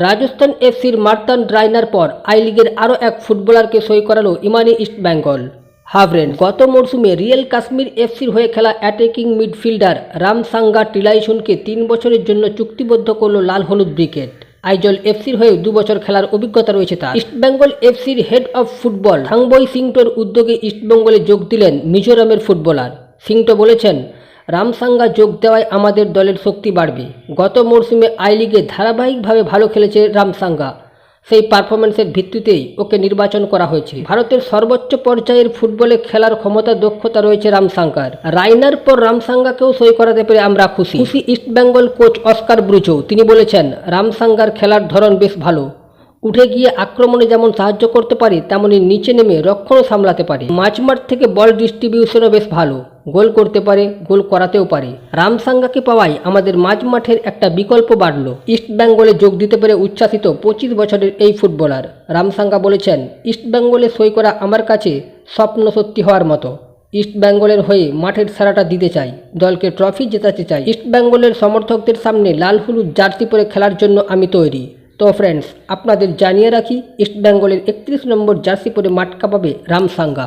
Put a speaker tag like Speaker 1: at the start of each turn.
Speaker 1: রাজস্থান এফসির মার্তান রায়নার পর আই লিগের আরও এক ফুটবলারকে সই করালো ইমানি ইস্টবেঙ্গল। হাভরেন গত মরশুমে রিয়েল কাশ্মীর এফসির হয়ে খেলা অ্যাটাকিং মিডফিল্ডার রামসাঙ্গা টিলাইসনকে 3 বছরের জন্য চুক্তিবদ্ধ করল লাল হলুদ ব্রিগেড। আইজল এফসির হয়ে 2 বছর খেলার অভিজ্ঞতা রয়েছে তার। ইস্টবেঙ্গল এফসির হেড অফ ফুটবল থাংবই সিংটোর উদ্যোগে ইস্টবেঙ্গলে যোগ দিলেন মিজোরামের ফুটবলার। সিংটো বলেছেন, রামসাঙ্গা যোগ দেওয়ায় আমাদের দলের শক্তি বাড়বে। গত মরশুমে আই লিগে ধারাবাহিকভাবে ভালো খেলেছে রামসাঙ্গা, সেই পারফরমেন্সের ভিত্তিতেই ওকে নির্বাচন করা হয়েছে। ভারতের সর্বোচ্চ পর্যায়ের ফুটবলে খেলার ক্ষমতা দক্ষতা রয়েছে রামসাঙ্গার। রাইনার পর রামসাঙ্গাকেও সই করাতে পেরে আমরা খুশি ইস্টবেঙ্গল কোচ অস্কার ব্রুজো। তিনি বলেছেন, রামসাঙ্গার খেলার ধরন বেশ ভালো, উঠে গিয়ে আক্রমণে যেমন সাহায্য করতে পারে তেমনি নিচে নেমে রক্ষণও সামলাতে পারে। মাঝমাঠ থেকে বল ডিস্ট্রিবিউশনও বেশ ভালো, গোল করতে পারে, গোল করাতেও পারে। রামসাঙ্গাকে পাওয়ায় আমাদের মাঝমাঠের একটা বিকল্প বাড়ল। ইস্টবেঙ্গলে যোগ দিতে পেরে উচ্ছ্বাসিত 25 বছরের এই ফুটবলার। রামসাঙ্গা বলেছেন, ইস্টবেঙ্গলে সই করা আমার কাছে স্বপ্ন সত্যি হওয়ার মতো। ইস্টবেঙ্গলের হয়ে মাঠের সারাটা দিতে চাই, দলকে ট্রফি জেতাতে চাই। ইস্টবেঙ্গলের সমর্থকদের সামনে লাল হলুদ জার্সি পরে খেলার জন্য আমি তৈরি। তো ফ্রেন্ডস, আপনাদের জানিয়ে রাখি, ইস্টবেঙ্গলের 31 নম্বর জার্সি পরে মাঠ কাঁপাবে রামসাঙ্গা।